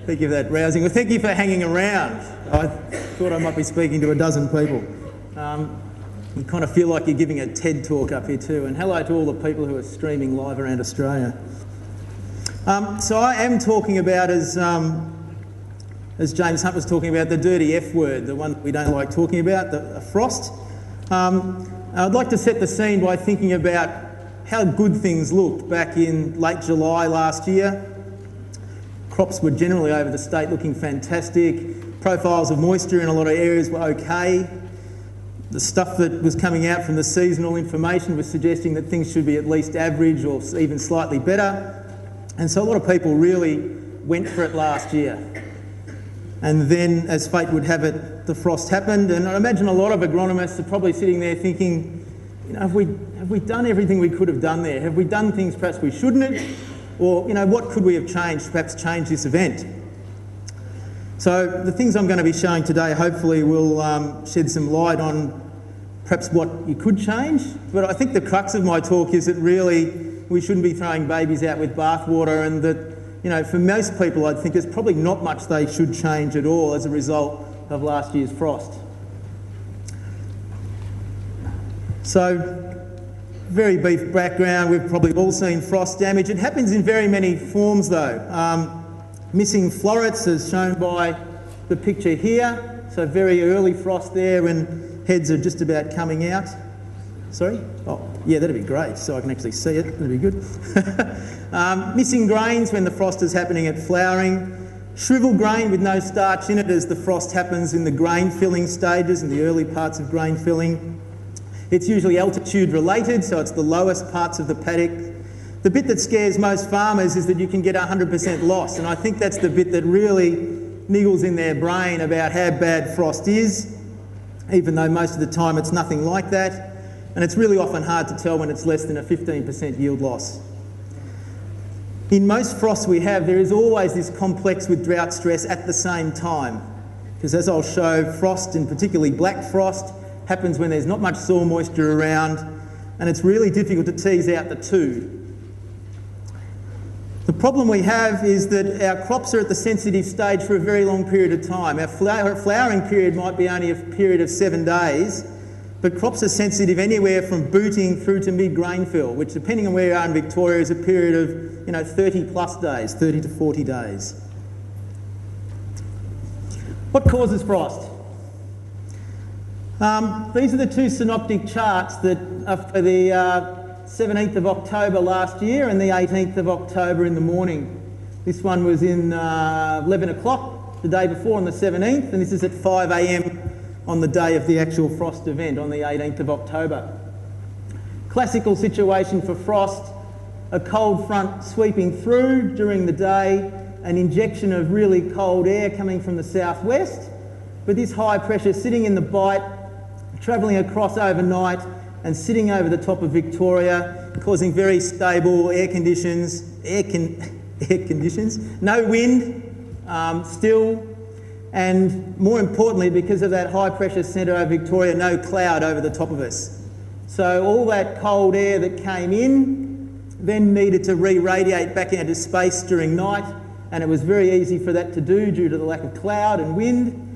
Thank you for that rousing. Well, thank you for hanging around. I thought I might be speaking to a dozen people. You kind of feel like you're giving a TED talk up here too. And hello to all the people who are streaming live around Australia. So I am talking about, as James Hunt was talking about, the dirty F word, the one that we don't like talking about, the frost. I'd like to set the scene by thinking about how good things looked back in late July last year. Crops were generally over the state looking fantastic. Profiles of moisture in a lot of areas were okay. The stuff that was coming out from the seasonal information was suggesting that things should be at least average or even slightly better. And so a lot of people really went for it last year. And then, as fate would have it, the frost happened. And I imagine a lot of agronomists are probably sitting there thinking, you know, have we done everything we could have done there? Have we done things perhaps we shouldn't have? Or, you know, what could we have changed, perhaps change this event? So the things I'm going to be showing today hopefully will shed some light on perhaps what you could change. But I think the crux of my talk is that really we shouldn't be throwing babies out with bathwater, and that, you know, for most people I think there's probably not much they should change at all as a result of last year's frost. So, very brief background, we've probably all seen frost damage. It happens in very many forms though. Missing florets as shown by the picture here. So very early frost there when heads are just about coming out. Sorry? Oh, yeah, that'd be great, so I can actually see it. That'd be good. Missing grains when the frost is happening at flowering. Shriveled grain with no starch in it as the frost happens in the grain filling stages, in the early parts of grain filling. It's usually altitude related, so it's the lowest parts of the paddock. The bit that scares most farmers is that you can get 100% loss, and I think that's the bit that really niggles in their brain about how bad frost is, even though most of the time it's nothing like that. And it's really often hard to tell when it's less than a 15% yield loss. In most frosts we have, there is always this complex with drought stress at the same time. Because as I'll show, frost, and particularly black frost, happens when there's not much soil moisture around, and it's really difficult to tease out the two. The problem we have is that our crops are at the sensitive stage for a very long period of time. Our flowering period might be only a period of 7 days, but crops are sensitive anywhere from booting through to mid-grain fill, which depending on where you are in Victoria is a period of, you know, 30 plus days, 30 to 40 days. What causes frost? These are the two synoptic charts that are for the 17th of October last year and the 18th of October in the morning. This one was in 11 o'clock the day before on the 17th, and this is at 5 a.m. on the day of the actual frost event on the 18th of October. Classical situation for frost, a cold front sweeping through during the day, an injection of really cold air coming from the southwest, but this high pressure sitting in the bight, travelling across overnight and sitting over the top of Victoria, causing very stable air conditions, no wind, still, and more importantly, because of that high pressure centre over Victoria, no cloud over the top of us. So all that cold air that came in then needed to re-radiate back into space during night, and it was very easy for that to do due to the lack of cloud and wind.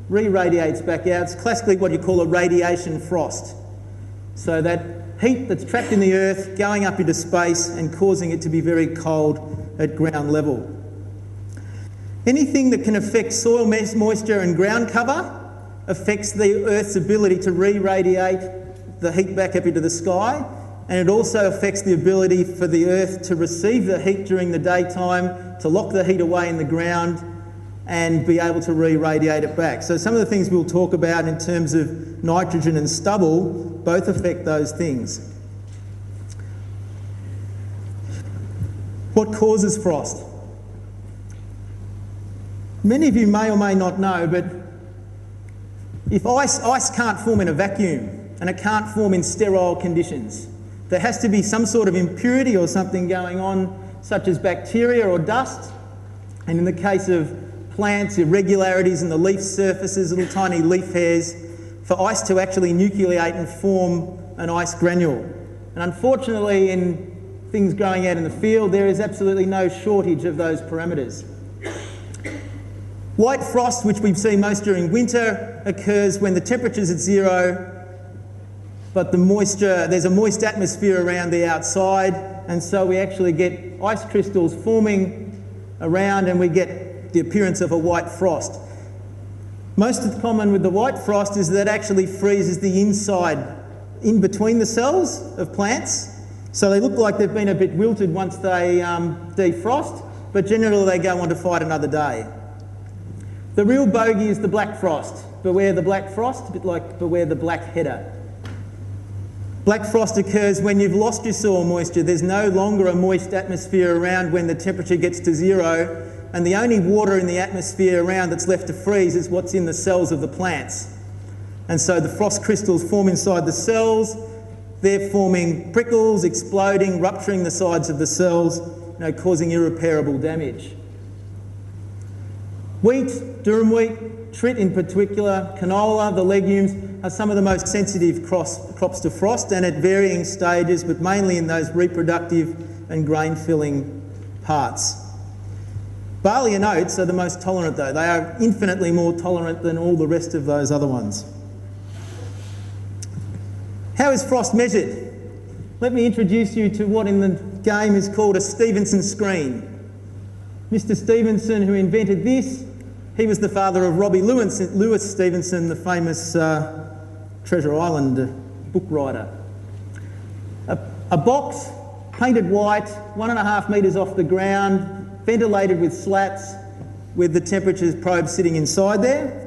Re-radiates back out. It's classically what you call a radiation frost. So that heat that's trapped in the earth going up into space and causing it to be very cold at ground level. Anything that can affect soil moisture and ground cover affects the Earth's ability to re-radiate the heat back up into the sky, and it also affects the ability for the Earth to receive the heat during the daytime, to lock the heat away in the ground and be able to re-radiate it back. So some of the things we'll talk about in terms of nitrogen and stubble both affect those things. What causes frost? Many of you may or may not know, but if ice can't form in a vacuum and it can't form in sterile conditions. There has to be some sort of impurity or something going on, such as bacteria or dust, and in the case of plants, irregularities in the leaf surfaces, little tiny leaf hairs, for ice to actually nucleate and form an ice granule. And unfortunately, in things growing out in the field, there is absolutely no shortage of those parameters. White frost, which we see most during winter, occurs when the temperature's at zero, but there's a moist atmosphere around the outside, and so we actually get ice crystals forming around and we get the appearance of a white frost. Most common with the white frost is that it actually freezes the inside in between the cells of plants, so they look like they've been a bit wilted once they defrost, but generally they go on to fight another day. The real bogey is the black frost. Beware the black frost, a bit like beware the black header. Black frost occurs when you've lost your soil moisture. There's no longer a moist atmosphere around when the temperature gets to zero, and the only water in the atmosphere around that's left to freeze is what's in the cells of the plants. And so the frost crystals form inside the cells. They're forming prickles, exploding, rupturing the sides of the cells, causing irreparable damage. Wheat, durum wheat, trit in particular, canola, the legumes are some of the most sensitive crops to frost, and at varying stages, but mainly in those reproductive and grain filling parts. Barley and oats are the most tolerant though. They are infinitely more tolerant than all the rest of those other ones. How is frost measured? Let me introduce you to what in the game is called a Stevenson screen. Mr. Stevenson, who invented this, he was the father of Robbie Lewis Stevenson, the famous Treasure Island book writer. A box, painted white, 1.5 metres off the ground, ventilated with slats, with the temperature probe sitting inside there.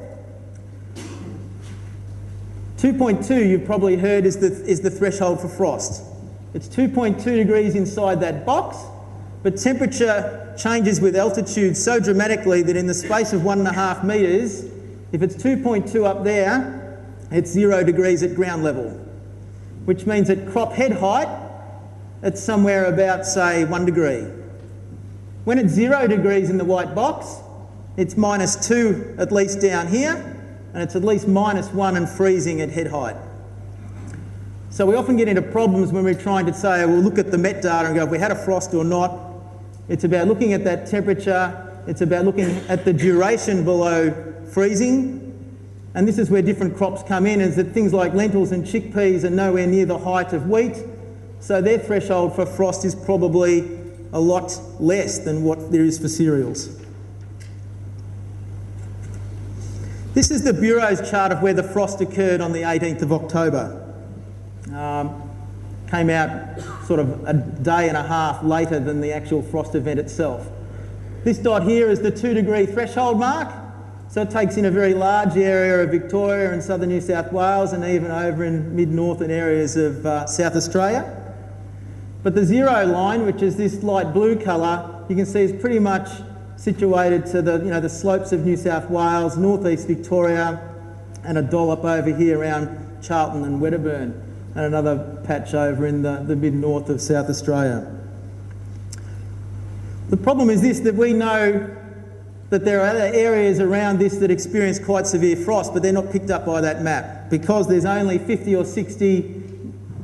2.2, you've probably heard, is the threshold for frost. It's 2.2 degrees inside that box, but temperature changes with altitude so dramatically that in the space of 1.5 metres, if it's 2.2 up there, it's 0 degrees at ground level, which means at crop head height, it's somewhere about, say, 1 degree. When it's 0 degrees in the white box, it's -2 at least down here, and it's at least -1 and freezing at head height. So we often get into problems when we're trying to say, we'll look at the met data and go, have we had a frost or not? It's about looking at that temperature, it's about looking at the duration below freezing, and this is where different crops come in, is that things like lentils and chickpeas are nowhere near the height of wheat, so their threshold for frost is probably a lot less than what there is for cereals. This is the Bureau's chart of where the frost occurred on the 18th of October. Came out sort of a day and a half later than the actual frost event itself. This dot here is the 2 degree threshold mark, so it takes in a very large area of Victoria and southern New South Wales and even over in mid-northern areas of South Australia. But the zero line, which is this light blue colour, you can see is pretty much situated to the slopes of New South Wales, northeast Victoria, and a dollop over here around Charlton and Wedderburn, and another patch over in the mid-north of South Australia. The problem is this, that we know that there are other areas around this that experience quite severe frost, but they're not picked up by that map. Because there's only 50 or 60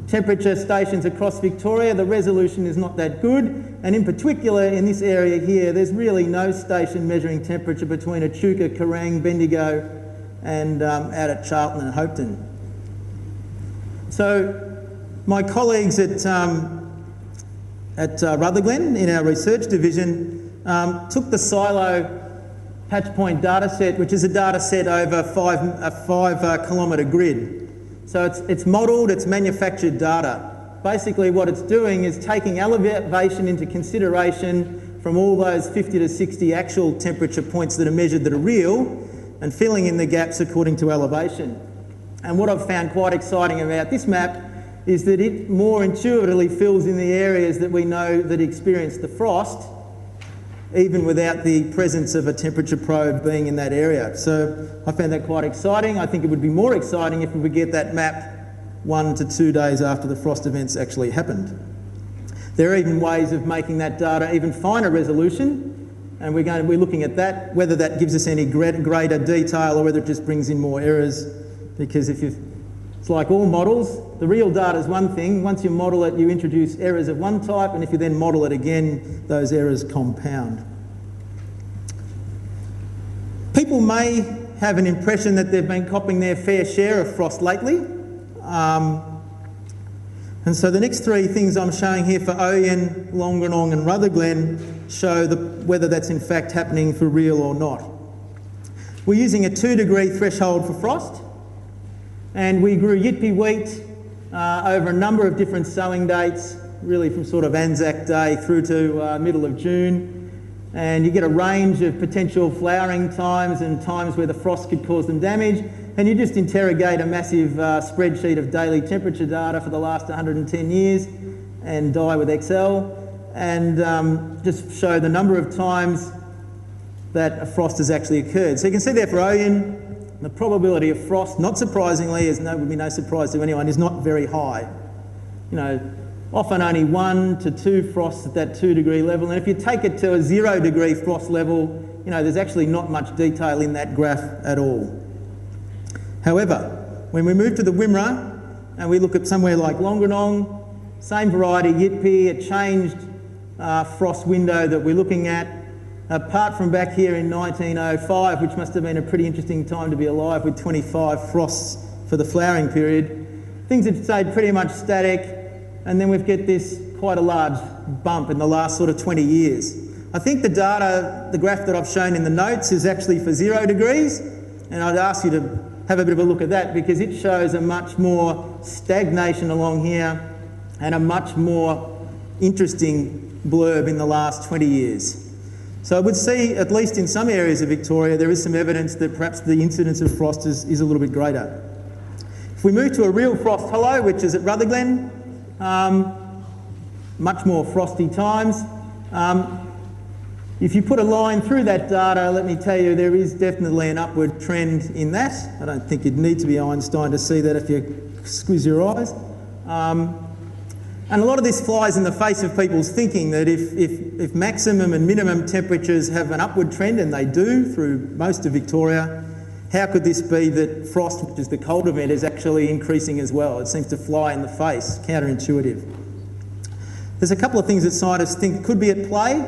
temperature stations across Victoria, the resolution is not that good, and in particular in this area here, there's really no station measuring temperature between Echuca, Kerrang, Bendigo, and out at Charlton and Hopeton. So my colleagues at Rutherglen in our research division took the silo patch point data set, which is a data set over a 5 kilometre grid. So it's modelled, it's manufactured data. Basically what it's doing is taking elevation into consideration from all those 50 to 60 actual temperature points that are measured that are real, and filling in the gaps according to elevation. And what I've found quite exciting about this map is that it more intuitively fills in the areas that we know that experience the frost, even without the presence of a temperature probe being in that area. So I found that quite exciting. I think it would be more exciting if we would get that map 1 to 2 days after the frost events actually happened. There are even ways of making that data even finer resolution, and we're looking at that, whether that gives us any greater detail or whether it just brings in more errors, because it's like all models, the real data is one thing. Once you model it, you introduce errors of one type, and if you then model it again, those errors compound. People may have an impression that they've been copping their fair share of frost lately. And so the next three things I'm showing here for Oyen, Longerenong and Rutherglen show whether that's in fact happening for real or not. We're using a 2-degree threshold for frost, and we grew Yitpi wheat over a number of different sowing dates, really from sort of Anzac Day through to middle of June. And you get a range of potential flowering times and times where the frost could cause them damage. And you just interrogate a massive spreadsheet of daily temperature data for the last 110 years and die with Excel and just show the number of times that a frost has actually occurred. So you can see there for Oyen, the probability of frost, not surprisingly, would be no surprise to anyone, is not very high. You know, often only 1 to 2 frosts at that 2-degree level. And if you take it to a 0-degree frost level, you know, there's actually not much detail in that graph at all. However, when we move to the Wimmera and we look at somewhere like Longerenong, same variety, Yitpi, a changed frost window that we're looking at, apart from back here in 1905, which must have been a pretty interesting time to be alive with 25 frosts for the flowering period, things have stayed pretty much static. And then we've got this quite a large bump in the last sort of 20 years. I think the data, the graph that I've shown in the notes is actually for 0 degrees, and I'd ask you to have a bit of a look at that because it shows a much more stagnation along here and a much more interesting blurb in the last 20 years. So I would see, at least in some areas of Victoria, there is some evidence that perhaps the incidence of frost is a little bit greater. If we move to a real frost hollow, which is at Rutherglen, much more frosty times. If you put a line through that data, let me tell you, there is definitely an upward trend in that. I don't think you'd need to be Einstein to see that if you squeeze your eyes. And a lot of this flies in the face of people's thinking that if maximum and minimum temperatures have an upward trend, and they do through most of Victoria, how could this be that frost, which is the cold event, is actually increasing as well? It seems to fly in the face, counterintuitive. There's a couple of things that scientists think could be at play.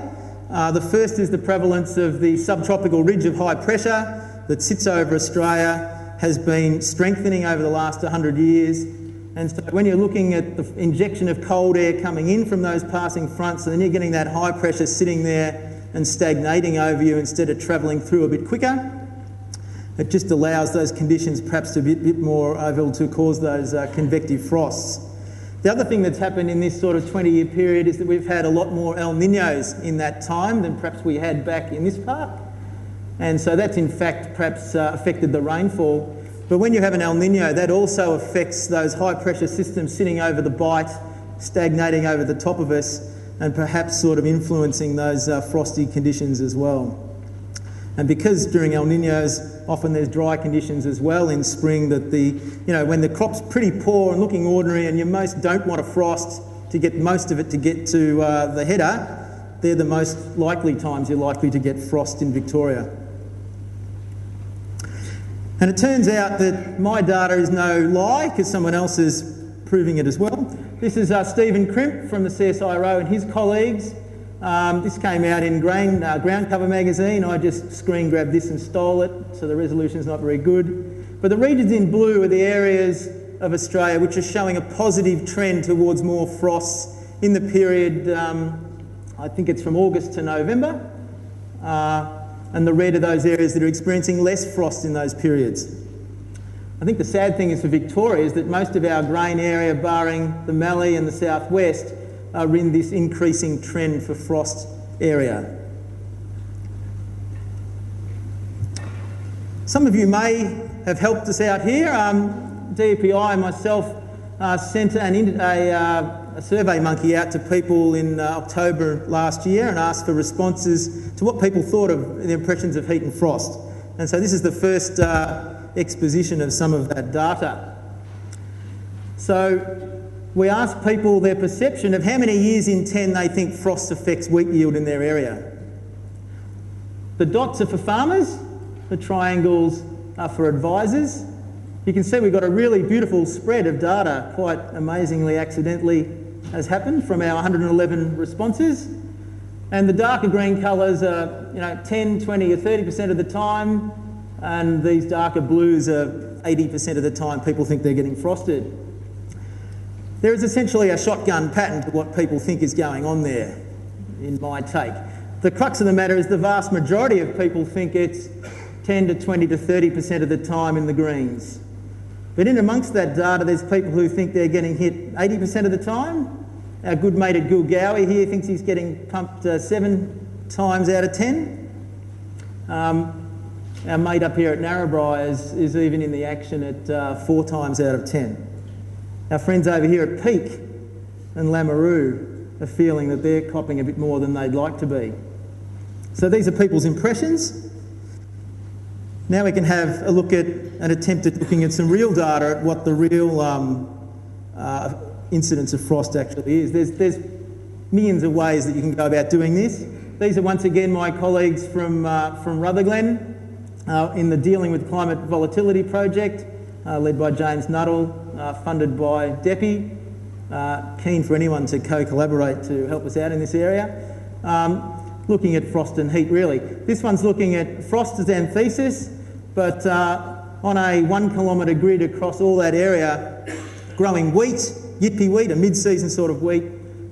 The first is the prevalence of the subtropical ridge of high pressure that sits over Australia, has been strengthening over the last 100 years. And so when you're looking at the injection of cold air coming in from those passing fronts, and then you're getting that high pressure sitting there and stagnating over you instead of travelling through a bit quicker, it just allows those conditions perhaps to be a bit more able to cause those convective frosts. The other thing that's happened in this sort of 20-year period is that we've had a lot more El Niños in that time than perhaps we had back in this part. And so that's in fact perhaps affected the rainfall. But when you have an El Niño, that also affects those high pressure systems sitting over the bight, stagnating over the top of us, and perhaps sort of influencing those frosty conditions as well. And because during El Niños, often there's dry conditions as well in spring, that when the crop's pretty poor and looking ordinary and you most don't want a frost to get most of it to get to the header, they're the most likely times you're likely to get frost in Victoria. And it turns out that my data is no lie because someone else is proving it as well. This is Stephen Crimp from the CSIRO and his colleagues. This came out in Ground Cover magazine. I just screen grabbed this and stole it, so the resolution is not very good. But the regions in blue are the areas of Australia which are showing a positive trend towards more frosts in the period, I think it's from August to November. And the red are those areas that are experiencing less frost in those periods. I think the sad thing is for Victoria is that most of our grain area, barring the Mallee and the southwest, are in this increasing trend for frost area. Some of you may have helped us out here. DEPI and myself sent a survey monkey out to people in October last year and asked for responses to what people thought of the impressions of heat and frost. And so this is the first exposition of some of that data. So we asked people their perception of how many years in 10 they think frost affects wheat yield in their area. The dots are for farmers, the triangles are for advisors. You can see we've got a really beautiful spread of data, quite amazingly accidentally has happened from our 111 responses. And the darker green colours are 10, 20 or 30% of the time and these darker blues are 80% of the time people think they're getting frosted. There is essentially a shotgun pattern to what people think is going on there, in my take. The crux of the matter is the vast majority of people think it's 10 to 20 to 30% of the time in the greens. But in amongst that data, there's people who think they're getting hit 80% of the time. Our good mate at Gulgowie here thinks he's getting pumped 7 times out of 10. Our mate up here at Narrabri is even in the action at 4 times out of 10. Our friends over here at Peak and Lameroo are feeling that they're copping a bit more than they'd like to be. So these are people's impressions. Now we can have a look at an attempt at looking at some real data at what the real incidence of frost actually is. There's millions of ways that you can go about doing this. These are once again my colleagues from Rutherglen in the Dealing with Climate Volatility project, led by James Nuttall, funded by DEPI. Keen for anyone to co-collaborate to help us out in this area. Looking at frost and heat really. This one's looking at frost as antithesis, but on a 1 kilometre grid across all that area, growing wheat, yippie wheat, a mid-season sort of wheat,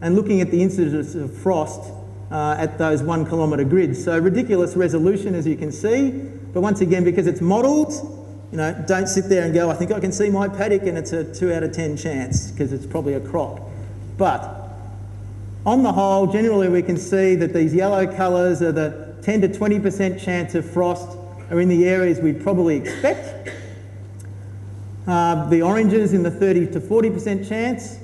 and looking at the incidence of frost at those 1 kilometre grids. So ridiculous resolution, as you can see, but once again, because it's modelled, you know, don't sit there and go, I think I can see my paddock and it's a 2 out of 10 chance, because it's probably a crock. But on the whole, generally we can see that these yellow colours are the 10 to 20% chance of frost are in the areas we'd probably expect. The oranges in the 30 to 40% chance,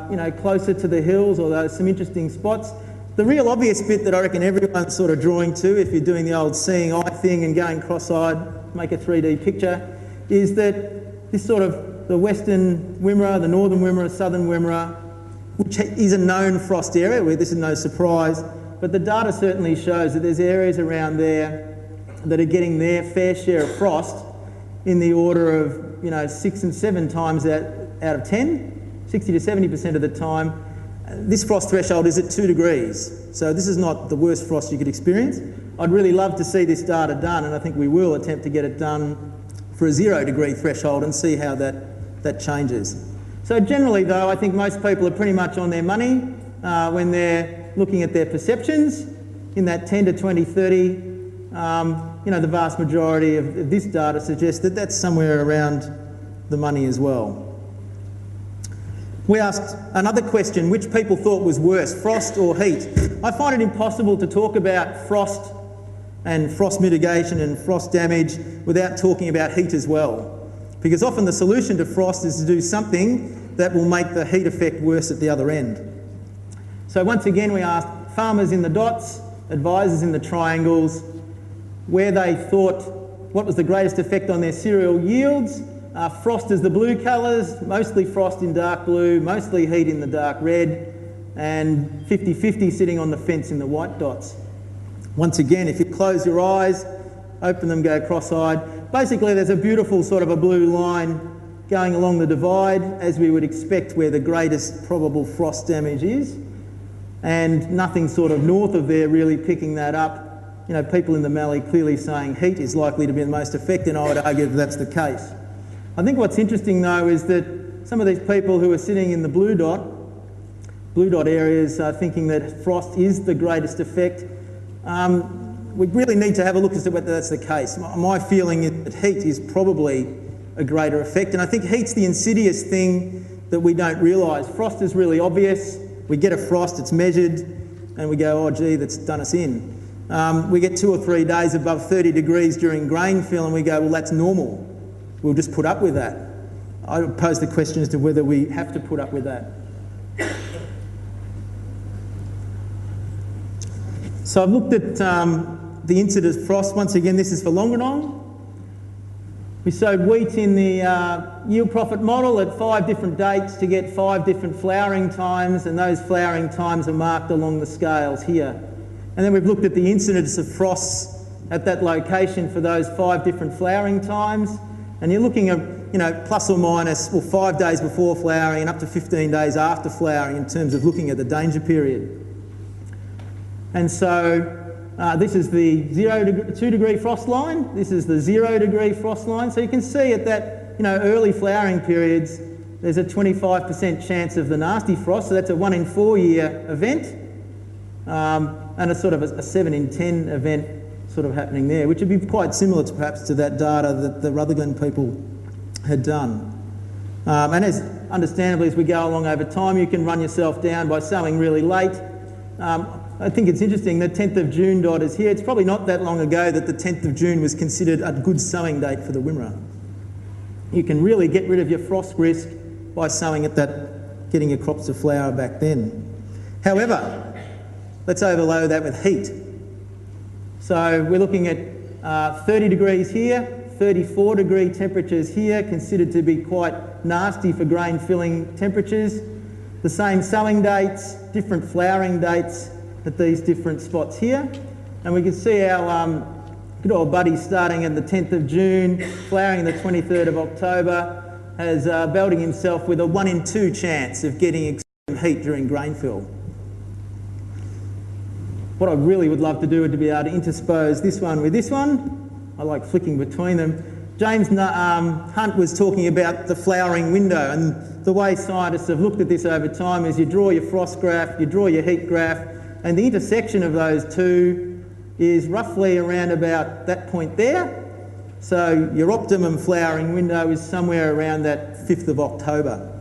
you know, closer to the hills, or there's some interesting spots. The real obvious bit that I reckon everyone's sort of drawing to, if you're doing the old seeing eye thing and going cross-eyed, make a 3D picture, is that this sort of the western Wimmera, the northern Wimmera, southern Wimmera, which is a known frost area, where this is no surprise, but the data certainly shows that there's areas around there that are getting their fair share of frost in the order of, you know, 6 and 7 times out of 10, 60 to 70% of the time. This frost threshold is at 2 degrees, so this is not the worst frost you could experience. I'd really love to see this data done, and I think we will attempt to get it done for a 0 degree threshold and see how that changes. So generally though, I think most people are pretty much on their money when they're looking at their perceptions in that 10 to 20, 30. You know, the vast majority of this data suggests that that's somewhere around the money as well. We asked another question, which people thought was worse, frost or heat? I find it impossible to talk about frost and frost mitigation and frost damage without talking about heat as well. Because often the solution to frost is to do something that will make the heat effect worse at the other end. So once again, we asked farmers in the dots, advisors in the triangles, where they thought what was the greatest effect on their cereal yields. Frost is the blue colours, mostly frost in dark blue, mostly heat in the dark red, and 50-50 sitting on the fence in the white dots. Once again, if you close your eyes, open them, go cross-eyed, basically there's a beautiful sort of a blue line going along the divide, as we would expect where the greatest probable frost damage is, and nothing sort of north of there really picking that up. You know, people in the Mallee clearly saying heat is likely to be the most effective, and I would argue that that's the case. I think what's interesting though is that some of these people who are sitting in the blue dot areas are thinking that frost is the greatest effect. We really need to have a look as to whether that's the case. My feeling is that heat is probably a greater effect, and I think heat's the insidious thing that we don't realise. Frost is really obvious. We get a frost, it's measured, and we go, oh gee, that's done us in. We get 2 or 3 days above 30 degrees during grain fill, and we go, well, that's normal. We'll just put up with that. I would pose the question as to whether we have to put up with that. So I've looked at the incidence of frost. Once again, this is for Longanong. We sowed wheat in the yield profit model at 5 different dates to get 5 different flowering times, and those flowering times are marked along the scales here. And then we've looked at the incidence of frosts at that location for those 5 different flowering times. And you're looking at, you know, plus or minus, well, 5 days before flowering and up to 15 days after flowering in terms of looking at the danger period. And so This is the 2 degree frost line. This is the 0 degree frost line. So you can see at that, early flowering periods, there's a 25% chance of the nasty frost. So that's a 1 in 4 year event, and a sort of a 7 in 10 event sort of happening there, which would be quite similar to perhaps to that data that the Rutherglen people had done. And as understandably as we go along over time, you can run yourself down by sowing really late. I think it's interesting, the 10th of June dot is here. It's probably not that long ago that the 10th of June was considered a good sowing date for the Wimmera. You can really get rid of your frost risk by sowing at that, getting your crops to flower back then. However, let's overlay that with heat. So we're looking at 30 degrees here, 34 degree temperatures here, considered to be quite nasty for grain filling temperatures. The same sowing dates, different flowering dates at these different spots here. And we can see our good old buddy starting at the 10th of June, flowering the 23rd of October, has belting himself with a 1 in 2 chance of getting extreme heat during grain fill. What I really would love to do would to be able to interpose this one with this one. I like flicking between them. James Hunt was talking about the flowering window, and the way scientists have looked at this over time is you draw your frost graph, you draw your heat graph, and the intersection of those two is roughly around about that point there. So your optimum flowering window is somewhere around that 5th of October.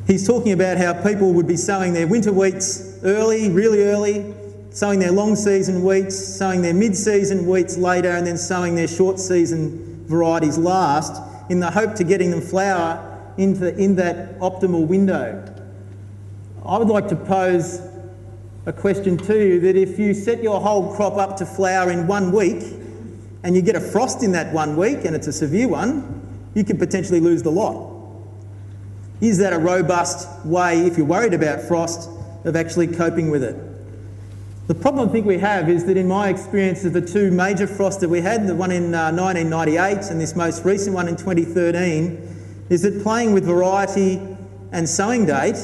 He's talking about how people would be sowing their winter wheats early, really early, sowing their long season wheats, sowing their mid-season wheats later, and then sowing their short season varieties last, in the hope to getting them flower in that optimal window. I would like to pose a question to you that if you set your whole crop up to flower in 1 week and you get a frost in that 1 week, and it's a severe one, you could potentially lose the lot. Is that a robust way, if you're worried about frost, of actually coping with it? The problem I think we have is that in my experience of the 2 major frosts that we had, the one in 1998 and this most recent one in 2013, is that playing with variety and sowing date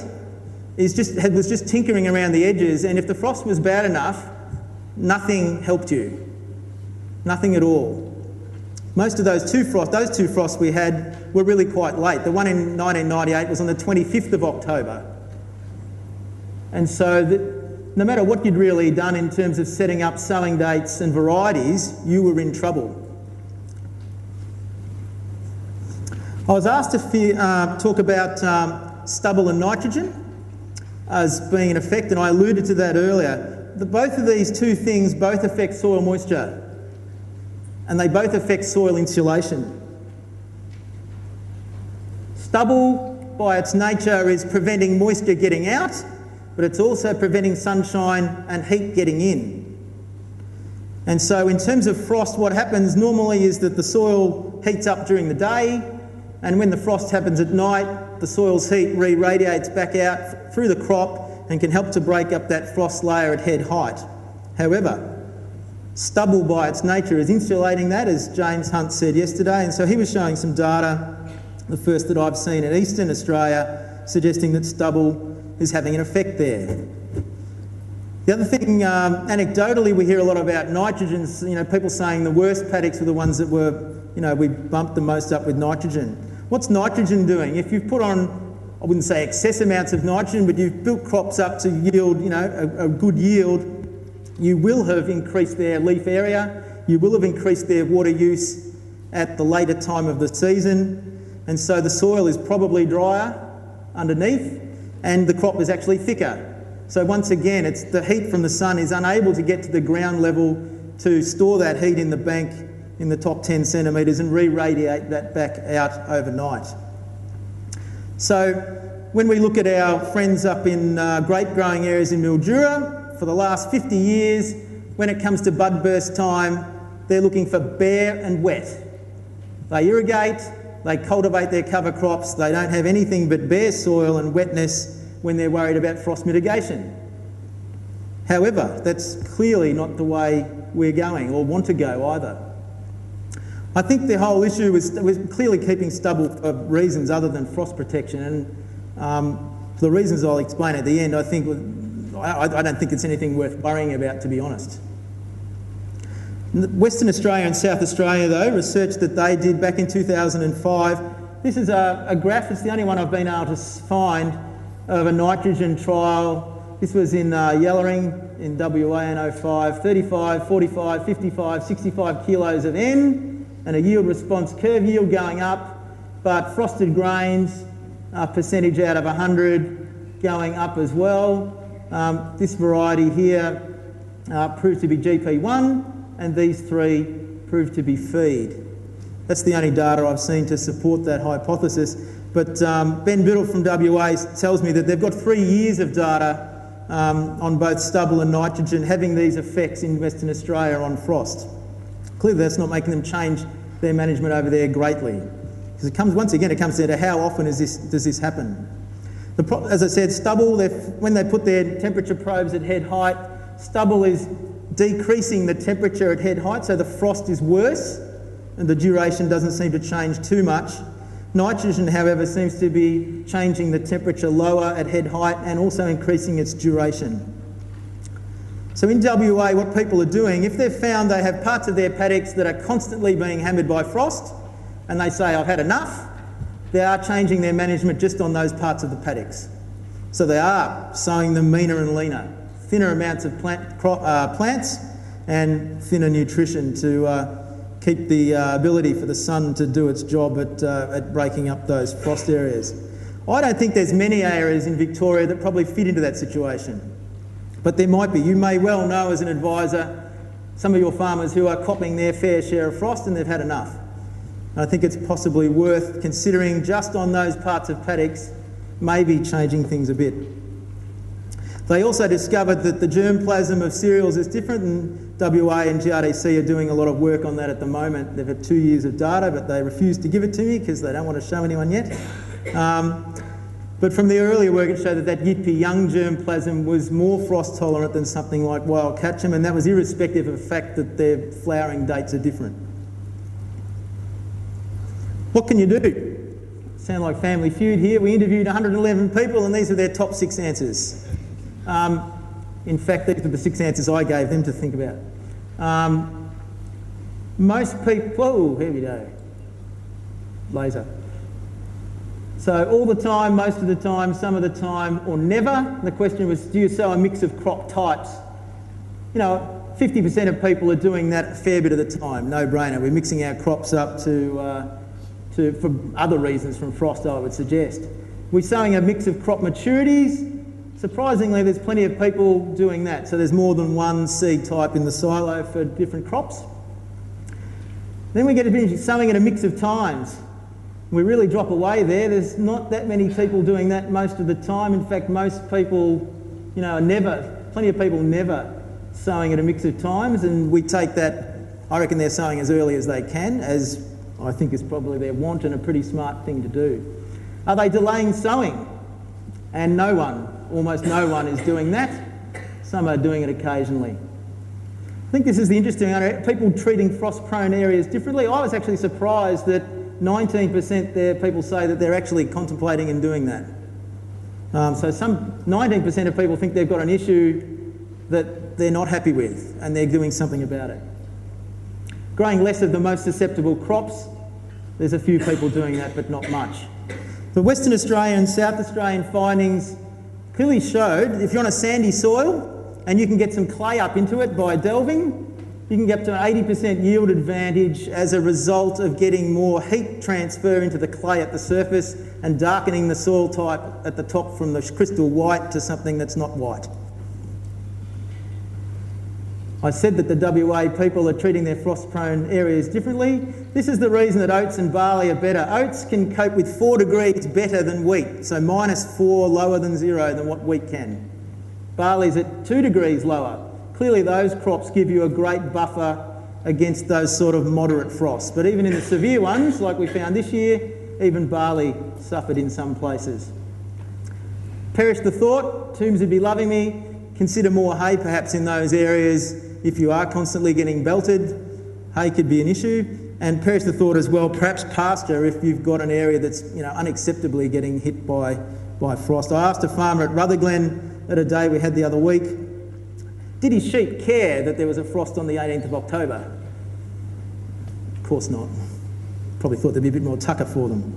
was just tinkering around the edges, and if the frost was bad enough, nothing helped you. Nothing at all. Most of those two frosts we had were really quite late. The one in 1998 was on the 25th of October. And so no matter what you'd really done in terms of setting up sowing dates and varieties, you were in trouble. I was asked to talk about stubble and nitrogen as being an effect, and I alluded to that earlier. Both of these two things both affect soil moisture, and they both affect soil insulation. Stubble, by its nature, is preventing moisture getting out, but it's also preventing sunshine and heat getting in. And so in terms of frost, what happens normally is that the soil heats up during the day, and when the frost happens at night, the soil's heat re-radiates back out through the crop and can help to break up that frost layer at head height. However, stubble by its nature is insulating that, as James Hunt said yesterday, and so he was showing some data, the first that I've seen in Eastern Australia, suggesting that stubble is having an effect there. The other thing, anecdotally, we hear a lot about nitrogen. People saying the worst paddocks were the ones that were, we bumped the most up with nitrogen. What's nitrogen doing? If you've put on, I wouldn't say excess amounts of nitrogen, but you've built crops up to yield, a good yield, you will have increased their leaf area, you will have increased their water use at the later time of the season, and so the soil is probably drier underneath, and the crop is actually thicker. So once again, it's the heat from the sun is unable to get to the ground level to store that heat in the bank in the top 10 centimetres and re-radiate that back out overnight. So when we look at our friends up in grape growing areas in Mildura, for the last 50 years, when it comes to bud burst time, they're looking for bare and wet. They irrigate, they cultivate their cover crops, they don't have anything but bare soil and wetness when they're worried about frost mitigation. However, that's clearly not the way we're going or want to go either. I think the whole issue was clearly keeping stubble for reasons other than frost protection, and for the reasons I'll explain at the end, I think I don't think it's anything worth worrying about, to be honest. Western Australia and South Australia, though, research that they did back in 2005. This is a graph, it's the only one I've been able to find, of a nitrogen trial. This was in Yellering in WA in 05, 35, 45, 55, 65 kilos of N, and a yield response curve, yield going up, but frosted grains, percentage out of 100 going up as well. This variety here proved to be GP1, and these three proved to be feed. That's the only data I've seen to support that hypothesis. But Ben Biddle from WA tells me that they've got 3 years of data on both stubble and nitrogen having these effects in Western Australia on frost. Clearly that's not making them change their management over there greatly. Because it comes, once again, it comes down to how often does this happen. As I said, stubble, when they put their temperature probes at head height, stubble is decreasing the temperature at head height, so the frost is worse and the duration doesn't seem to change too much. Nitrogen, however, seems to be changing the temperature lower at head height and also increasing its duration. So in WA, what people are doing, if they've found they have parts of their paddocks that are constantly being hammered by frost and they say, I've had enough, they are changing their management just on those parts of the paddocks. So they are sowing them meaner and leaner, thinner amounts of plants and thinner nutrition to keep the ability for the sun to do its job at breaking up those frost areas. I don't think there's many areas in Victoria that probably fit into that situation, but there might be. You may well know as an advisor some of your farmers who are copping their fair share of frost and they've had enough. I think it's possibly worth considering just on those parts of paddocks, maybe changing things a bit. They also discovered that the germplasm of cereals is different, and WA and GRDC are doing a lot of work on that at the moment. They've had 2 years of data, but they refuse to give it to me because they don't want to show anyone yet. But from the earlier work, it showed that yippy young germplasm was more frost tolerant than something like wild catchum, and that was irrespective of the fact that their flowering dates are different. What can you do? Sound like Family Feud here. We interviewed 111 people and these are their top 6 answers. In fact, these are the 6 answers I gave them to think about. Most people... Oh, here we go. Laser. So all the time, most of the time, some of the time, or never. The question was, do you sow a mix of crop types? You know, 50% of people are doing that a fair bit of the time. No brainer. We're mixing our crops up for other reasons from frost, I would suggest. We're sowing a mix of crop maturities. Surprisingly, there's plenty of people doing that. So there's more than one seed type in the silo for different crops. Then we get to finish sowing at a mix of times. We really drop away there. There's not that many people doing that most of the time. In fact, most people, you know, plenty of people never sowing at a mix of times, and we take that, I reckon they're sowing as early as they can, as I think is probably their want and a pretty smart thing to do. Are they delaying sowing? And no one, almost no one is doing that. Some are doing it occasionally. I think this is the interesting area, people treating frost-prone areas differently. I was actually surprised that 19% there people say that they're actually contemplating and doing that. So 19% of people think they've got an issue that they're not happy with and they're doing something about it. Growing less of the most susceptible crops, there's a few people doing that, but not much. The Western Australian and South Australian findings clearly showed if you're on a sandy soil and you can get some clay up into it by delving, you can get up to an 80% yield advantage as a result of getting more heat transfer into the clay at the surface and darkening the soil type at the top from the crystal white to something that's not white. I said that the WA people are treating their frost-prone areas differently. This is the reason that oats and barley are better. Oats can cope with 4 degrees better than wheat, so -4 lower than 0 than what wheat can. Barley's at 2 degrees lower. Clearly those crops give you a great buffer against those sort of moderate frosts. But even in the severe ones, like we found this year, even barley suffered in some places. Perish the thought, Tombs would be loving me. Consider more hay perhaps in those areas if you are constantly getting belted. Hay could be an issue. And perish the thought as well, perhaps pasture if you've got an area that's, you know, unacceptably getting hit by frost. I asked a farmer at Rutherglen at a day we had the other week. Did his sheep care that there was a frost on the 18th of October? Of course not. Probably thought there'd be a bit more tucker for them.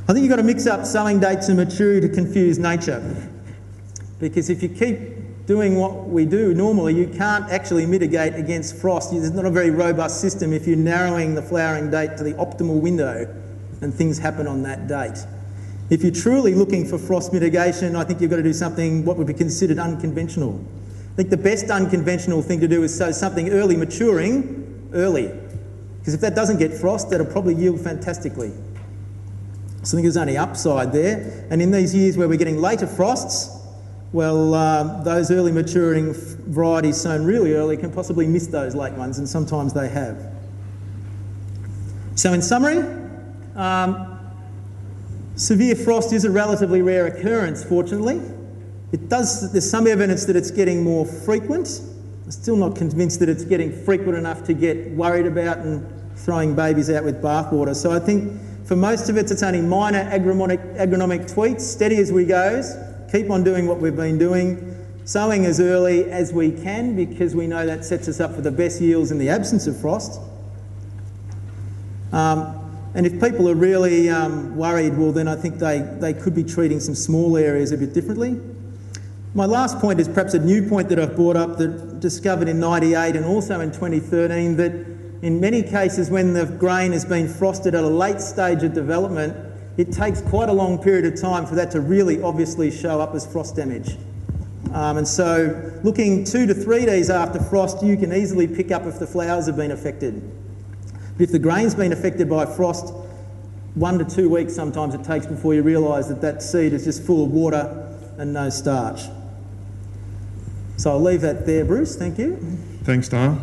I think you've got to mix up sowing dates and maturity to confuse nature. Because if you keep doing what we do normally, you can't actually mitigate against frost. It's not a very robust system if you're narrowing the flowering date to the optimal window and things happen on that date. If you're truly looking for frost mitigation, I think you've got to do something what would be considered unconventional. I think the best unconventional thing to do is sow something early maturing early. Because if that doesn't get frost, that'll probably yield fantastically. So I think there's only upside there. And in these years where we're getting later frosts, well, those early maturing varieties sown really early can possibly miss those late ones, and sometimes they have. So in summary, severe frost is a relatively rare occurrence, fortunately. There's some evidence that it's getting more frequent. I'm still not convinced that it's getting frequent enough to get worried about and throwing babies out with bathwater. So I think for most of it, it's only minor agronomic tweaks, steady as we go. Keep on doing what we've been doing, sowing as early as we can because we know that sets us up for the best yields in the absence of frost. And if people are really worried, well then I think they could be treating some small areas a bit differently. My last point is perhaps a new point that I've brought up that discovered in '98 and also in 2013, that in many cases when the grain has been frosted at a late stage of development, it takes quite a long period of time for that to really obviously show up as frost damage. And so looking 2 to 3 days after frost, you can easily pick up if the flowers have been affected. But if the grain's been affected by frost, 1 to 2 weeks sometimes it takes before you realise that that seed is just full of water and no starch. So I'll leave that there, Bruce. Thank you. Thanks, Dale.